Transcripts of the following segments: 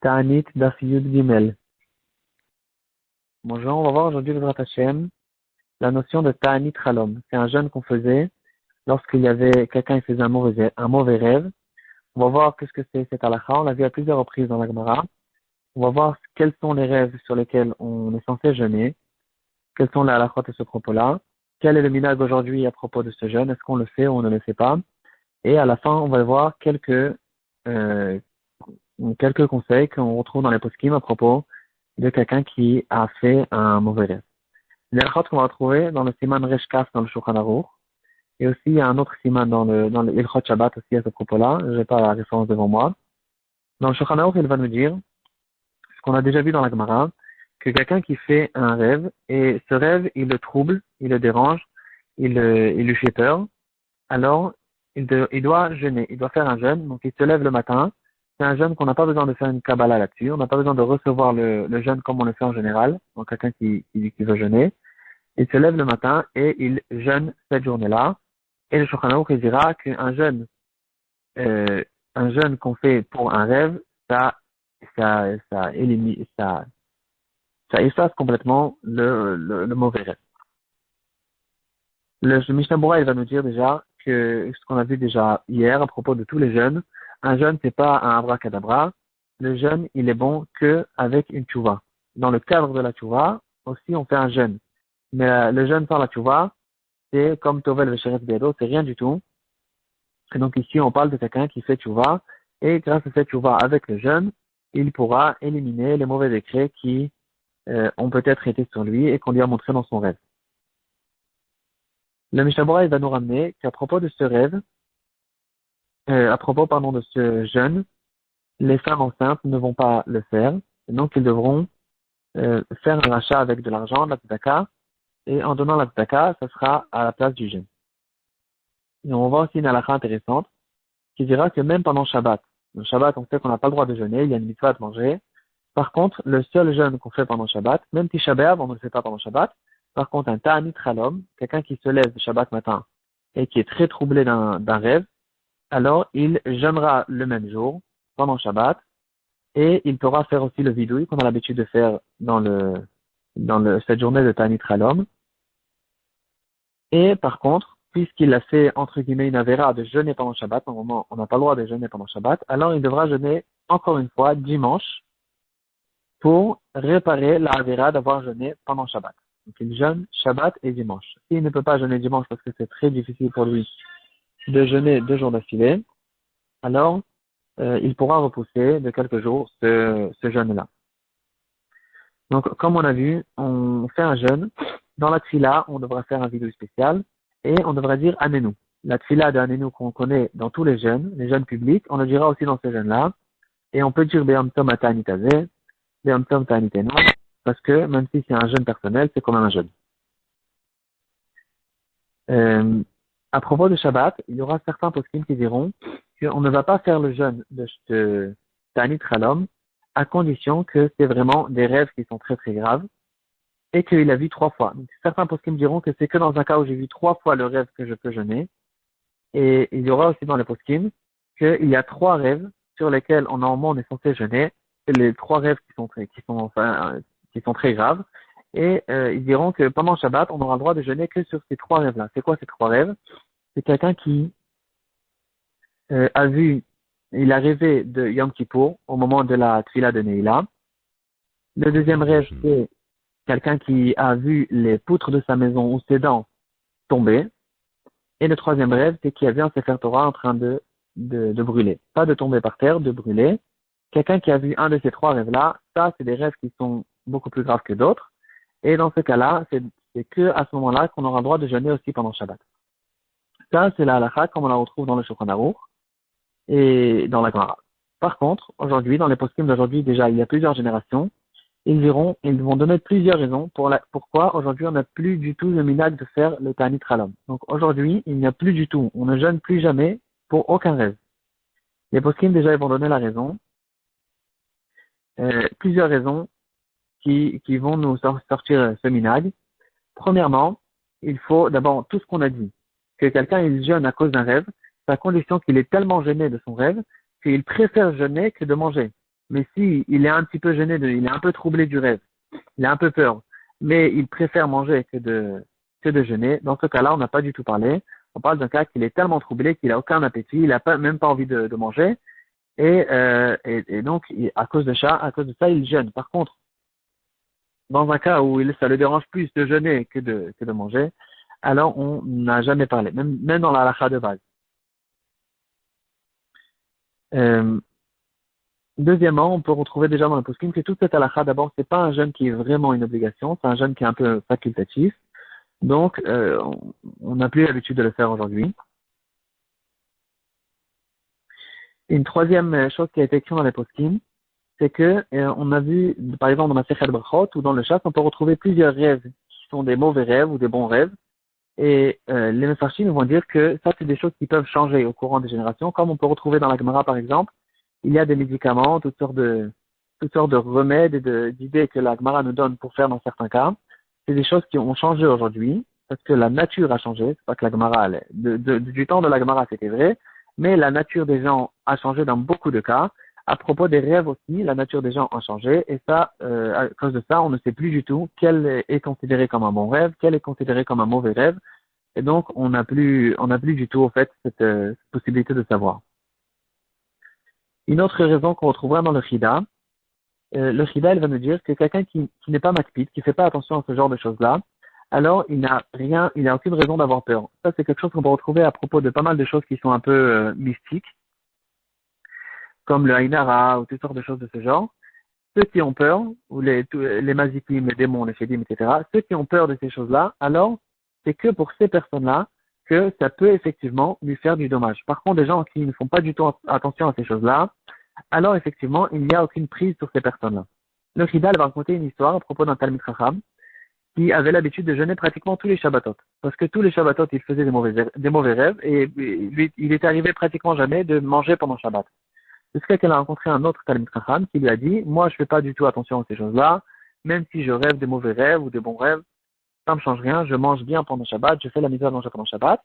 Ta'anit Daf Yud Gimel. Bonjour, on va voir aujourd'hui le Brat Hashem, la notion de Ta'anit Chalom. C'est un jeûne qu'on faisait lorsqu'il y avait quelqu'un qui faisait un mauvais rêve. On va voir qu'est-ce que c'est cette halakha. On l'a vu à plusieurs reprises dans la Gemara. On va voir quels sont les rêves sur lesquels on est censé jeûner. Quels sont les halakhot de ce propos-là. Quel est le minhag aujourd'hui à propos de ce jeûne? Est-ce qu'on le fait ou on ne le fait pas? Et à la fin, on va voir quelques conseils qu'on retrouve dans les poskim à propos de quelqu'un qui a fait un mauvais rêve. Les halachot qu'on va retrouver dans le siman Reshkaf dans le Shulchan Aruch, et aussi il y a un autre siman dans le Ilchot Shabbat aussi à ce propos-là, je n'ai pas la référence devant moi. Dans le Shulchan Aruch, il va nous dire, ce qu'on a déjà vu dans la Gemara, que quelqu'un qui fait un rêve, et ce rêve, il le trouble, il le dérange, il lui fait peur, alors il doit jeûner, il doit faire un jeûne, donc il se lève le matin. C'est un jeûne qu'on n'a pas besoin de faire une Kabbalah là-dessus. On n'a pas besoin de recevoir le jeûne comme on le fait en général. Donc, quelqu'un qui veut jeûner. Il se lève le matin et il jeûne cette journée-là. Et le Shulchan Aruch il dira qu'un jeûne, un jeûne qu'on fait pour un rêve, ça efface complètement le mauvais rêve. Le Mishnah Berurah, il va nous dire déjà que ce qu'on a vu déjà hier à propos de tous les jeûnes, un jeûne, c'est pas un abracadabra. Le jeûne, il est bon que avec une tchouva. Dans le cadre de la tchouva, aussi, on fait un jeûne. Mais le jeûne par la tchouva, c'est comme Tovel Vesheret Bedo, c'est rien du tout. Et donc ici, on parle de quelqu'un qui fait tchouva. Et grâce à cette tchouva avec le jeûne, il pourra éliminer les mauvais décrets qui ont peut-être été sur lui et qu'on lui a montré dans son rêve. Le Mishnah Berurah, il va nous ramener qu'à propos de ce rêve, de ce jeûne, les femmes enceintes ne vont pas le faire, et donc ils devront faire un rachat avec de l'argent, de la tzedaka, et en donnant la tzedaka, ça sera à la place du jeûne. Et on va voir aussi une halakha intéressante, qui dira que même pendant Shabbat, le Shabbat, on sait qu'on n'a pas le droit de jeûner, il y a une mitzvah de manger. Par contre, le seul jeûne qu'on fait pendant Shabbat, même Tisha B'Av, on ne le fait pas pendant Shabbat. Par contre, un Ta'anit Chalom, quelqu'un qui se lève le Shabbat matin et qui est très troublé d'un rêve, alors il jeûnera le même jour, pendant Shabbat, et il pourra faire aussi le vidouille qu'on a l'habitude de faire dans cette journée de Ta'anit Chalom. Et par contre, puisqu'il a fait, entre guillemets, une avéra de jeûner pendant Shabbat, normalement, on n'a pas le droit de jeûner pendant Shabbat, alors il devra jeûner encore une fois dimanche pour réparer la avéra d'avoir jeûné pendant Shabbat. Donc il jeûne Shabbat et dimanche. S'il ne peut pas jeûner dimanche parce que c'est très difficile pour lui de jeûner 2 jours d'affilée, alors il pourra repousser de quelques jours ce jeûne-là. Donc, comme on a vu, on fait un jeûne. Dans la tfila, on devra faire un vidéo spécial et on devra dire Anenu. La tfila de Anenu qu'on connaît dans tous les jeûnes publics, on le dira aussi dans ces jeûnes-là. Et on peut dire Be'am Tom Ta'anitazeh, Be'am Tom Ta'anitenu, parce que même si c'est un jeûne personnel, c'est quand même un jeûne. À propos de Shabbat, il y aura certains poskim qui diront qu'on ne va pas faire le jeûne de Ta'anit Chalom à condition que c'est vraiment des rêves qui sont très très graves et qu'il a vu 3 fois. Donc, certains poskim diront que c'est que dans un cas où j'ai vu 3 fois le rêve que je peux jeûner. Et il y aura aussi dans les poskim qu'il y a 3 rêves sur lesquels normalement on est censé jeûner. C'est les 3 rêves qui sont très graves. Et ils diront que pendant Shabbat, on aura le droit de jeûner que sur ces 3 rêves-là. C'est quoi ces 3 rêves? C'est quelqu'un qui il a rêvé de Yom Kippour au moment de la Tfila de Neila. Le deuxième rêve, c'est quelqu'un qui a vu les poutres de sa maison ou ses dents tomber. Et le troisième rêve, c'est qu'il y avait un Sefer Torah en train de brûler. Pas de tomber par terre, de brûler. Quelqu'un qui a vu un de ces 3 rêves-là, ça, c'est des rêves qui sont beaucoup plus graves que d'autres. Et dans ce cas-là, c'est que à ce moment-là qu'on aura le droit de jeûner aussi pendant Shabbat. Ça, c'est la halakha comme on la retrouve dans le Shulchan Aruch et dans la Gemara. Par contre, aujourd'hui, dans les poskim d'aujourd'hui, déjà, il y a plusieurs générations, ils vont donner plusieurs raisons pourquoi aujourd'hui on n'a plus du tout le minhag de faire le Ta'anit Chalom. Donc aujourd'hui, il n'y a plus du tout, on ne jeûne plus jamais pour aucun rêve. Les poskim déjà, ils vont donner la raison, plusieurs raisons qui vont nous sortir ce minhag. Premièrement, il faut d'abord tout ce qu'on a dit, que quelqu'un il jeûne à cause d'un rêve, c'est à condition qu'il est tellement gêné de son rêve qu'il préfère jeûner que de manger. Mais si il est un petit peu gêné, il est un peu troublé du rêve, il a un peu peur, mais il préfère manger que de jeûner, dans ce cas-là, on n'a pas du tout parlé. On parle d'un cas qu'il est tellement troublé qu'il a aucun appétit, il n'a pas, même pas envie de manger, et donc, à cause de ça, il jeûne. Par contre, dans un cas où ça le dérange plus de jeûner que de manger, alors on n'a jamais parlé, même dans la halakha de base. Euh, Deuxièmement, on peut retrouver déjà dans le poskim que toute cette halakha, d'abord, c'est pas un jeûne qui est vraiment une obligation, c'est un jeûne qui est un peu facultatif. Donc, on n'a plus l'habitude de le faire aujourd'hui. Une troisième chose qui a été écrite dans les poskim, c'est que on a vu, par exemple, dans la Sechet Brachot ou dans le Chasse, on peut retrouver plusieurs rêves qui sont des mauvais rêves ou des bons rêves. Et les Mefarshim vont dire que ça, c'est des choses qui peuvent changer au courant des générations, comme on peut retrouver dans la Gemara, par exemple. Il y a des médicaments, toutes sortes de remèdes et d'idées que la Gemara nous donne pour faire dans certains cas. C'est des choses qui ont changé aujourd'hui, parce que la nature a changé. C'est pas que la Gemara, du temps de la Gemara, c'était vrai, mais la nature des gens a changé dans beaucoup de cas. À propos des rêves aussi, la nature des gens a changé, et ça, à cause de ça, on ne sait plus du tout quel est considéré comme un bon rêve, quel est considéré comme un mauvais rêve, et donc on n'a plus du tout, en fait, cette possibilité de savoir. Une autre raison qu'on retrouvera dans le Chida, il va nous dire que quelqu'un qui n'est pas makpid, qui fait pas attention à ce genre de choses-là, alors il n'a aucune raison d'avoir peur. Ça, c'est quelque chose qu'on peut retrouver à propos de pas mal de choses qui sont un peu mystiques, comme le Ainara ou toutes sortes de choses de ce genre. Ceux qui ont peur, ou les mazikim, les démons, les fédim, etc., ceux qui ont peur de ces choses-là, alors c'est que pour ces personnes-là que ça peut effectivement lui faire du dommage. Par contre, des gens qui ne font pas du tout attention à ces choses-là, alors effectivement, il n'y a aucune prise sur ces personnes-là. Le Chidal va raconter une histoire à propos d'un Talmid Chacham qui avait l'habitude de jeûner pratiquement tous les Shabbatot. Parce que tous les Shabbatot, il faisait des mauvais rêves et lui, il est arrivé pratiquement jamais de manger pendant Shabbat. Jusqu'à qu'elle a rencontré un autre Talmid Chacham qui lui a dit, moi je fais pas du tout attention à ces choses-là, même si je rêve des mauvais rêves ou des bons rêves, ça me change rien, je mange bien pendant Shabbat, je fais la misère de manger pendant Shabbat.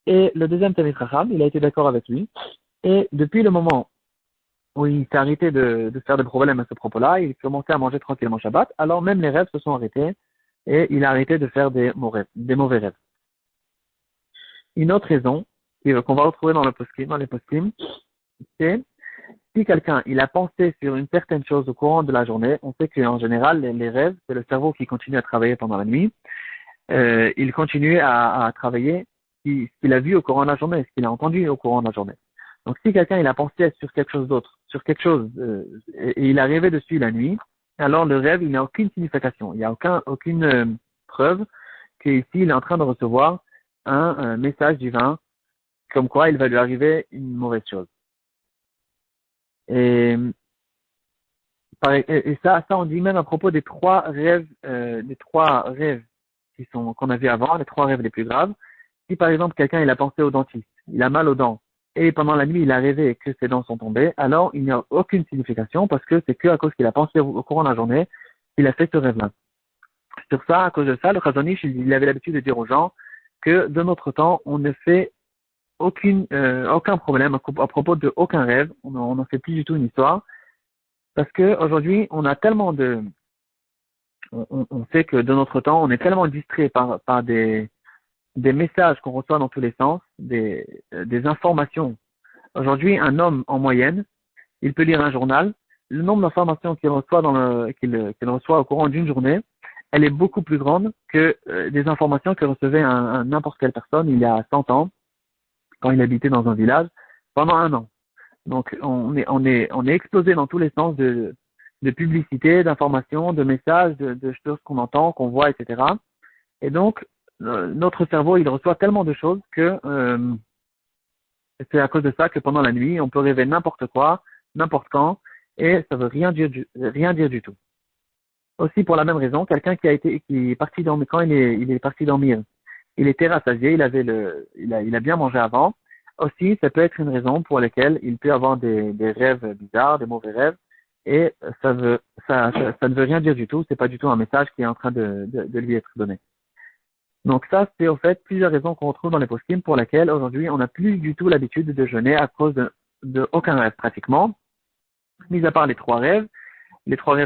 Et le deuxième Talmid Chacham, il a été d'accord avec lui. Et depuis le moment où il s'est arrêté de faire des problèmes à ce propos-là, il commençait à manger tranquillement Shabbat, alors même les rêves se sont arrêtés et il a arrêté de faire des mauvais rêves. Une autre raison qu'on va retrouver dans les poskim, c'est si quelqu'un il a pensé sur une certaine chose au courant de la journée, on sait qu'en général les rêves, c'est le cerveau qui continue à travailler pendant la nuit. Il continue à travailler ce qu'il a vu au courant de la journée, ce qu'il a entendu au courant de la journée. Donc si quelqu'un il a pensé sur quelque chose d'autre, sur quelque chose, et il a rêvé dessus la nuit, alors le rêve il n'a aucune signification, il n'y a aucune preuve qu'ici il est en train de recevoir un message divin comme quoi il va lui arriver une mauvaise chose. Et, et ça on dit même à propos des trois rêves qu'on a vu avant, les trois rêves les plus graves. Si par exemple quelqu'un il a pensé au dentiste, il a mal aux dents, et pendant la nuit il a rêvé que ses dents sont tombées, alors il n'y a aucune signification parce que c'est que à cause qu'il a pensé au courant de la journée qu'il a fait ce rêve-là. Sur ça, à cause de ça, le Chazon Ish, il avait l'habitude de dire aux gens que de notre temps, on ne fait aucun problème à propos de aucun rêve, on n'en fait plus du tout une histoire, parce que aujourd'hui on a tellement on sait que de notre temps, on est tellement distrait par des messages qu'on reçoit dans tous les sens, des informations. Aujourd'hui, un homme, en moyenne, il peut lire un journal. Le nombre d'informations qu'il reçoit qu'il reçoit au courant d'une journée, elle est beaucoup plus grande que des informations que recevait n'importe quelle personne il y a 100 ans, quand il habitait dans un village, pendant un an. Donc, on est explosé dans tous les sens de publicité, d'informations, de messages, de choses qu'on entend, qu'on voit, etc. Et donc, notre cerveau, il reçoit tellement de choses que c'est à cause de ça que pendant la nuit, on peut rêver n'importe quoi, n'importe quand, et ça veut rien dire du tout. Aussi, pour la même raison, quelqu'un qui est parti dormir, quand il est parti dormir, il était rassasié, il a bien mangé avant. Aussi, ça peut être une raison pour laquelle il peut avoir des rêves bizarres, des mauvais rêves, et ça ne veut rien dire du tout, c'est pas du tout un message qui est en train de lui être donné. Donc ça, c'est au fait plusieurs raisons qu'on retrouve dans les poskim pour lesquelles aujourd'hui on n'a plus du tout l'habitude de jeûner à cause de aucun rêve pratiquement. Mis à part les trois rêves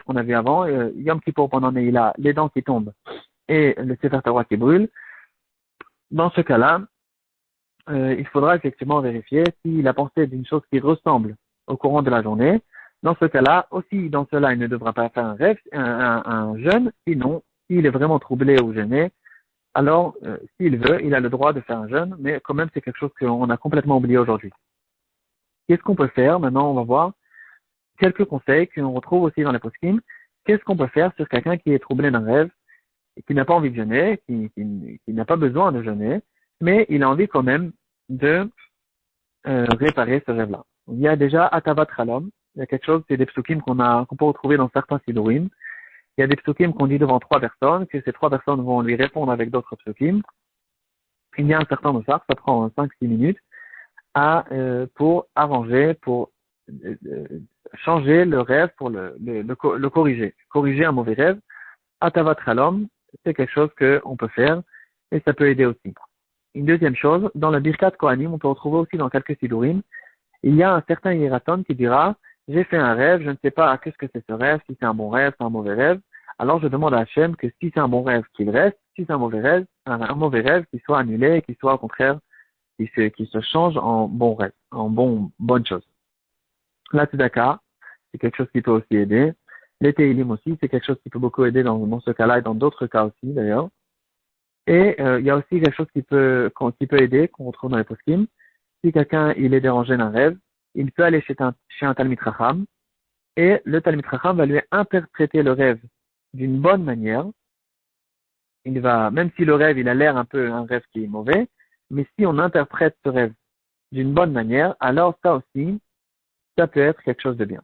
qu'on a vus avant, Yom Kippour pendant Neila, les dents qui tombent et le Sefer Torah qui brûle, dans ce cas-là, il faudra effectivement vérifier s'il a pensé d'une chose qui ressemble au courant de la journée. Dans ce cas-là, aussi dans cela, il ne devra pas faire un rêve, un jeûne, sinon, s'il est vraiment troublé ou gêné, alors, s'il veut, il a le droit de faire un jeûne, mais quand même, c'est quelque chose qu'on a complètement oublié aujourd'hui. Qu'est-ce qu'on peut faire? Maintenant, on va voir quelques conseils qu'on retrouve aussi dans les poskim. Qu'est-ce qu'on peut faire sur quelqu'un qui est troublé d'un rêve, et qui n'a pas envie de jeûner, qui n'a pas besoin de jeûner, mais il a envie quand même de réparer ce rêve-là. Il y a déjà Atavat Chalom, il y a quelque chose, c'est des psukim qu'on peut retrouver dans certains sidurim. Il y a des psukim qu'on dit devant trois personnes, que ces trois personnes vont lui répondre avec d'autres psukim. Il y a un certain nombre, ça prend 5-6 minutes, pour arranger, pour changer le rêve, pour le corriger. Corriger un mauvais rêve. Atavat Chalom, c'est quelque chose qu'on peut faire, et ça peut aider aussi. Une deuxième chose, dans le Birkat Kohanim, on peut retrouver aussi dans quelques sidurim, il y a un certain hiératon qui dira, j'ai fait un rêve, je ne sais pas qu'est-ce que c'est ce rêve, si c'est un bon rêve, c'est un mauvais rêve. Alors je demande à Hachem que si c'est un bon rêve, qu'il reste, si c'est un mauvais rêve, qu'il soit annulé, qu'il soit au contraire, qu'il se change en bon rêve, en bonne chose. La tzedaka, c'est quelque chose qui peut aussi aider. Les Teilim aussi, c'est quelque chose qui peut beaucoup aider dans ce cas-là et dans d'autres cas aussi d'ailleurs. Et il y a aussi quelque chose qui peut aider, qu'on retrouve dans les poskim. Si quelqu'un il est dérangé d'un rêve, il peut aller chez un Talmid Chacham, et le Talmid Chacham va lui interpréter le rêve d'une bonne manière. Même si le rêve il a l'air un peu un rêve qui est mauvais, mais si on interprète ce rêve d'une bonne manière, alors ça aussi, ça peut être quelque chose de bien.